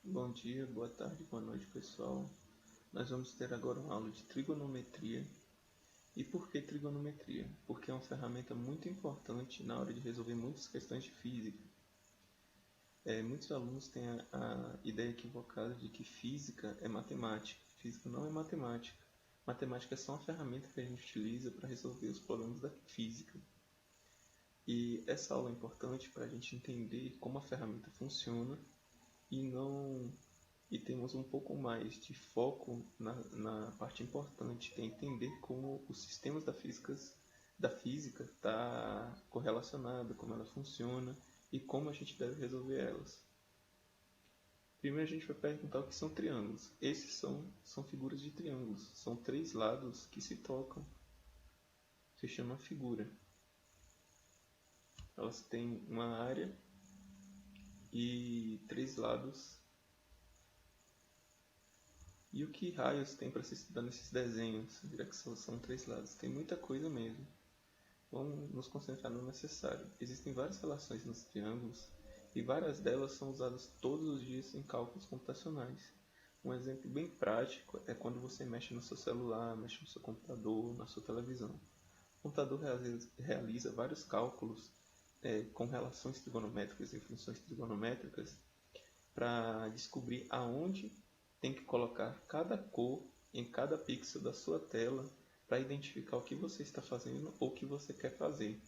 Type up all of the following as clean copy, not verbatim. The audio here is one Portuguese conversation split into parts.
Bom dia, boa tarde, boa noite, pessoal. Nós vamos ter agora uma aula de trigonometria. E por que trigonometria? Porque é uma ferramenta muito importante na hora de resolver muitas questões de física. Muitos alunos têm a ideia equivocada de que física é matemática. Física não é matemática. Matemática é só uma ferramenta que a gente utiliza para resolver os problemas da física. E essa aula é importante para a gente entender como a ferramenta funciona e temos um pouco mais de foco na parte importante, que é entender como os sistemas da física está correlacionado, como ela funciona e como a gente deve resolver elas. Primeiro a gente vai perguntar o que são triângulos. Esses são figuras de triângulos, são três lados que se tocam. Se chama figura. Elas têm uma área e três lados. E o que raios tem para se estudar nesses desenhos, já que só são três lados? Tem muita coisa mesmo. Vamos nos concentrar no necessário. Existem várias relações nos triângulos e várias delas são usadas todos os dias em cálculos computacionais. Um exemplo bem prático é quando você mexe no seu celular, mexe no seu computador, na sua televisão. O computador realiza vários cálculos com relações trigonométricas e funções trigonométricas para descobrir aonde tem que colocar cada cor em cada pixel da sua tela para identificar o que você está fazendo ou o que você quer fazer.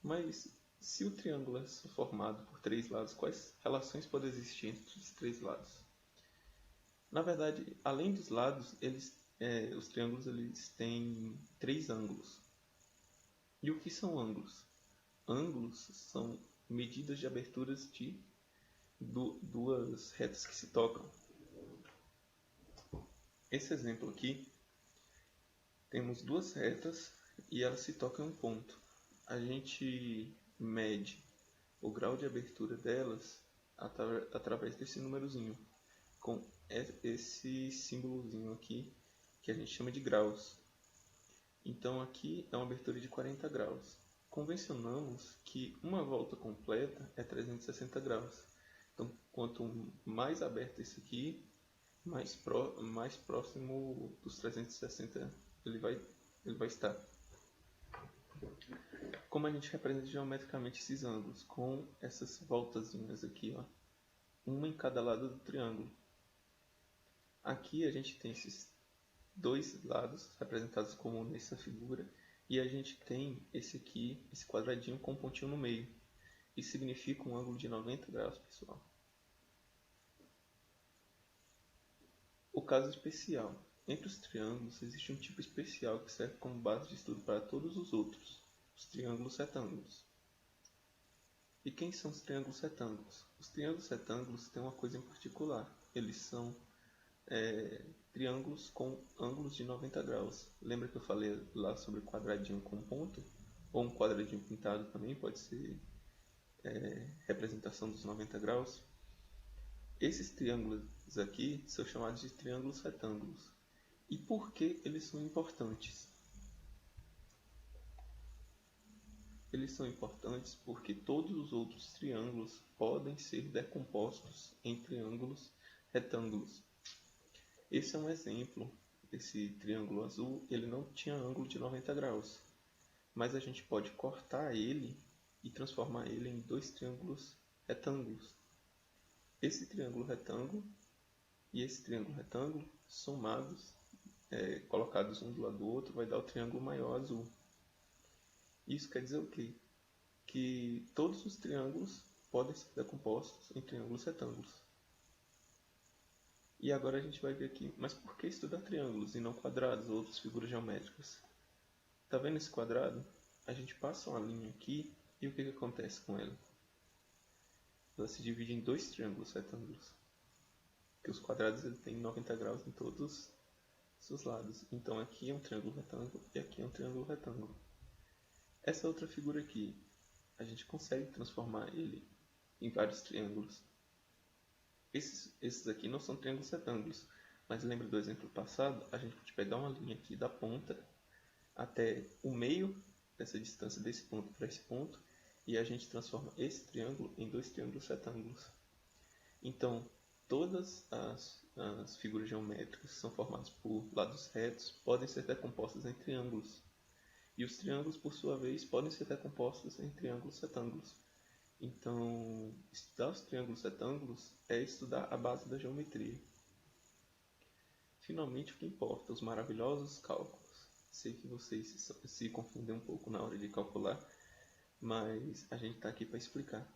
Mas se o triângulo é formado por três lados, quais relações podem existir entre os três lados? Na verdade, além dos lados, os triângulos eles têm três ângulos. E o que são ângulos? Ângulos são medidas de aberturas de duas retas que se tocam. Esse exemplo aqui, temos duas retas e elas se tocam em um ponto. A gente mede o grau de abertura delas através desse númerozinho, com esse símbolozinho aqui, que a gente chama de graus. Então aqui é uma abertura de 40 graus. Convencionamos que uma volta completa é 360 graus. Então, quanto mais aberto isso aqui, mais próximo dos 360 ele vai estar. Como a gente representa geometricamente esses ângulos? Com essas voltazinhas aqui, ó, uma em cada lado do triângulo. Aqui a gente tem esses dois lados representados como nessa figura, e a gente tem esse aqui, esse quadradinho com um pontinho no meio. Isso significa um ângulo de 90 graus, pessoal. O caso especial. Entre os triângulos existe um tipo especial que serve como base de estudo para todos os outros, os triângulos retângulos. E quem são os triângulos retângulos? Os triângulos retângulos têm uma coisa em particular. Eles são triângulos com ângulos de 90 graus. Lembra que eu falei lá sobre quadradinho com ponto? Ou um quadradinho pintado também pode ser representação dos 90 graus. Esses triângulos aqui são chamados de triângulos retângulos. E por que eles são importantes? Eles são importantes porque todos os outros triângulos podem ser decompostos em triângulos retângulos. Esse é um exemplo. Esse triângulo azul, ele não tinha ângulo de 90 graus, mas a gente pode cortar ele e transformar ele em dois triângulos retângulos. Esse triângulo retângulo e esse triângulo retângulo somados, colocados um do lado do outro, vai dar o triângulo maior azul. Isso quer dizer o quê? Que todos os triângulos podem ser decompostos em triângulos retângulos. E agora a gente vai ver aqui, mas por que estudar triângulos e não quadrados ou outras figuras geométricas? Tá vendo esse quadrado? A gente passa uma linha aqui e o que acontece com ela? Ela se divide em dois triângulos retângulos. Porque os quadrados ele tem 90 graus em todos os seus lados. Então aqui é um triângulo retângulo e aqui é um triângulo retângulo. Essa outra figura aqui, a gente consegue transformar ele em vários triângulos. Esses aqui não são triângulos retângulos, mas lembra do exemplo passado? A gente pode pegar uma linha aqui da ponta até o meio dessa distância desse ponto para esse ponto e a gente transforma esse triângulo em dois triângulos retângulos. Então, todas as figuras geométricas que são formadas por lados retos podem ser decompostas em triângulos. E os triângulos, por sua vez, podem ser decompostos em triângulos retângulos. Então, estudar os triângulos retângulos é estudar a base da geometria. Finalmente, o que importa, os maravilhosos cálculos. Sei que vocês se confundem um pouco na hora de calcular, mas a gente está aqui para explicar.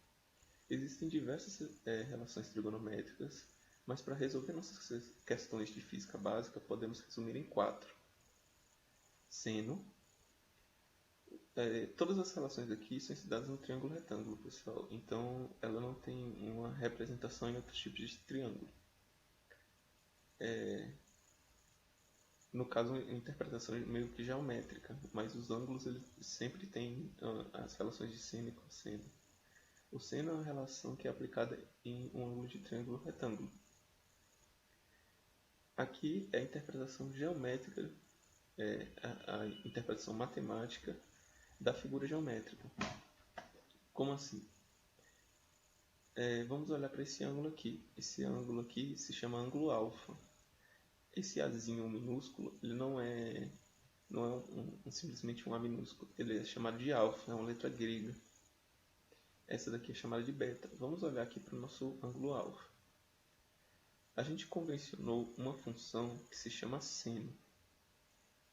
Existem diversas relações trigonométricas, mas para resolver nossas questões de física básica, podemos resumir em 4. Seno. Todas as relações aqui são estudadas no triângulo retângulo, pessoal. Então, ela não tem uma representação em outros tipos de triângulo. No caso, a interpretação é meio que geométrica, mas os ângulos eles sempre têm as relações de seno e cosseno. O seno é uma relação que é aplicada em um ângulo de triângulo retângulo. Aqui é a interpretação geométrica, a interpretação matemática da figura geométrica. Como assim? Vamos olhar para esse ângulo aqui. Esse ângulo aqui se chama ângulo alfa. Esse Azinho minúsculo, ele não é simplesmente um A minúsculo. Ele é chamado de alfa, é uma letra grega. Essa daqui é chamada de beta. Vamos olhar aqui para o nosso ângulo alfa. A gente convencionou uma função que se chama seno.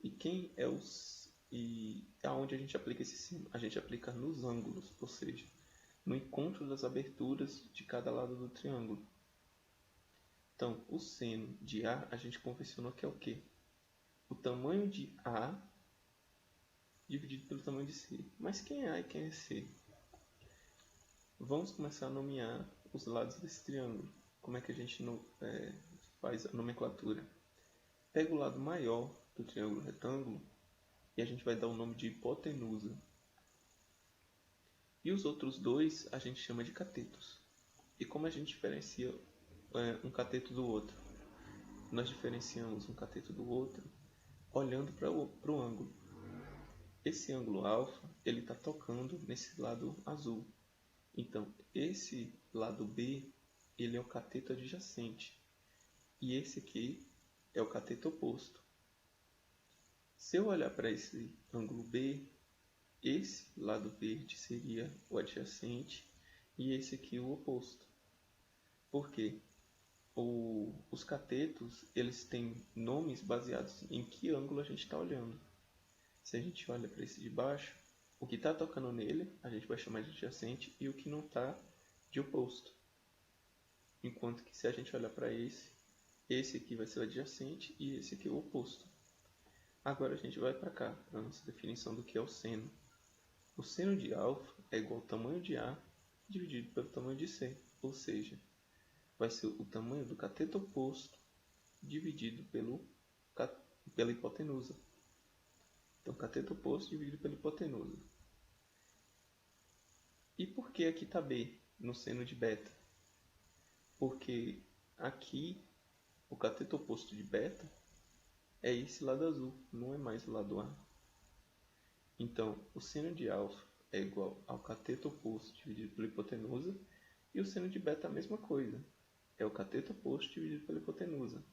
E aonde a gente aplica esse seno? A gente aplica nos ângulos, ou seja, no encontro das aberturas de cada lado do triângulo. Então, o seno de A, a gente convencionou que é o quê? O tamanho de A dividido pelo tamanho de C. Mas quem é A e quem é C? Vamos começar a nomear os lados desse triângulo. Como é que a gente faz a nomenclatura? Pega o lado maior do triângulo retângulo e a gente vai dar o nome de hipotenusa. E os outros dois a gente chama de catetos. E como a gente diferencia um cateto do outro? Nós diferenciamos um cateto do outro olhando para o ângulo. Esse ângulo alfa ele está tocando nesse lado azul. Então, esse lado B ele é o cateto adjacente. E esse aqui é o cateto oposto. Se eu olhar para esse ângulo B, esse lado verde seria o adjacente e esse aqui o oposto. Por quê? Os catetos eles têm nomes baseados em que ângulo a gente está olhando. Se a gente olha para esse de baixo, o que está tocando nele a gente vai chamar de adjacente e o que não está de oposto. Enquanto que se a gente olhar para esse aqui vai ser o adjacente e esse aqui o oposto. Agora a gente vai para cá, para a nossa definição do que é o seno. O seno de alfa é igual ao tamanho de A dividido pelo tamanho de C, ou seja, vai ser o tamanho do cateto oposto dividido pela hipotenusa. Então, cateto oposto dividido pela hipotenusa. E por que aqui está B, no seno de beta? Porque aqui, o cateto oposto de beta é esse lado azul, não é mais o lado A. Então, o seno de alfa é igual ao cateto oposto dividido pela hipotenusa, e o seno de beta é a mesma coisa, é o cateto oposto dividido pela hipotenusa.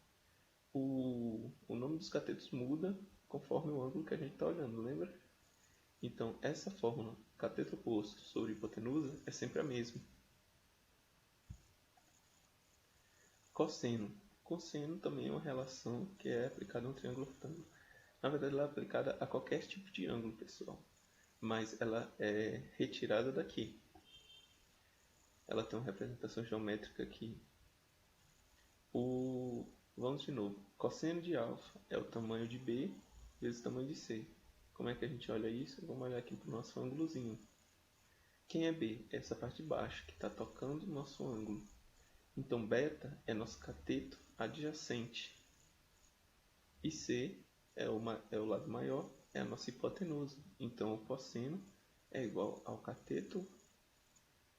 O nome dos catetos muda conforme o ângulo que a gente está olhando, lembra? Então, essa fórmula, cateto oposto sobre hipotenusa, é sempre a mesma. Cosseno. Cosseno também é uma relação que é aplicada a um triângulo retângulo. Na verdade, ela é aplicada a qualquer tipo de ângulo, pessoal. Mas ela é retirada daqui. Ela tem uma representação geométrica aqui. Vamos de novo. Cosseno de alfa é o tamanho de B vezes o tamanho de C. Como é que a gente olha isso? Vamos olhar aqui para o nosso ângulozinho. Quem é B? É essa parte de baixo, que está tocando o nosso ângulo. Então, beta é nosso cateto adjacente. E C é o lado maior, é a nossa hipotenusa. Então, o cosseno é igual ao cateto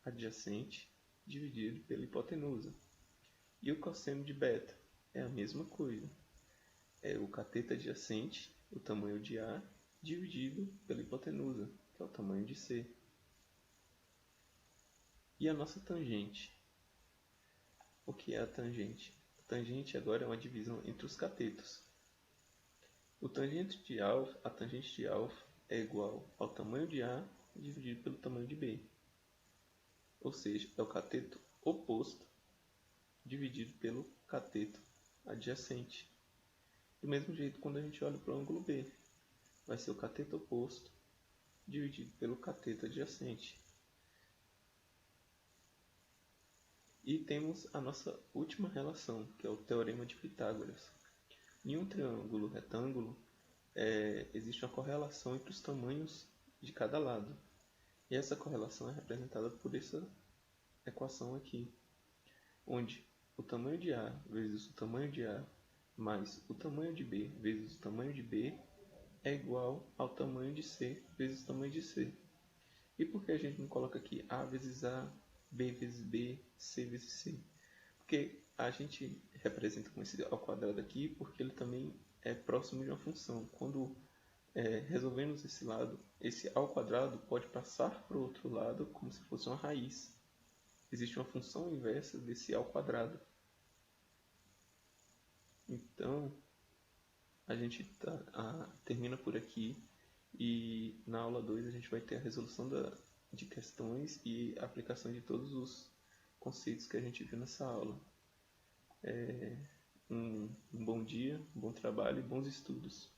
adjacente dividido pela hipotenusa. E o cosseno de beta é a mesma coisa. É o cateto adjacente, o tamanho de A, dividido pela hipotenusa, que é o tamanho de C. E a nossa tangente? O que é a tangente? A tangente agora é uma divisão entre os catetos. A tangente de alfa é igual ao tamanho de A dividido pelo tamanho de B. Ou seja, é o cateto oposto dividido pelo cateto adjacente. Do mesmo jeito, quando a gente olha para o ângulo B, vai ser o cateto oposto dividido pelo cateto adjacente. E temos a nossa última relação, que é o teorema de Pitágoras. Em um triângulo retângulo, existe uma correlação entre os tamanhos de cada lado. E essa correlação é representada por essa equação aqui, onde o tamanho de A vezes o tamanho de A mais o tamanho de B vezes o tamanho de B é igual ao tamanho de C vezes o tamanho de C. E por que a gente não coloca aqui A vezes A, B vezes B, C vezes C? Porque a gente representa com esse ao quadrado aqui porque ele também é próximo de uma função. Quando resolvemos esse lado, esse ao quadrado pode passar para o outro lado como se fosse uma raiz. Existe uma função inversa desse ao quadrado. Então, a gente termina por aqui e na aula 2 a gente vai ter a resolução de questões e a aplicação de todos os conceitos que a gente viu nessa aula. Um bom dia, um bom trabalho e bons estudos.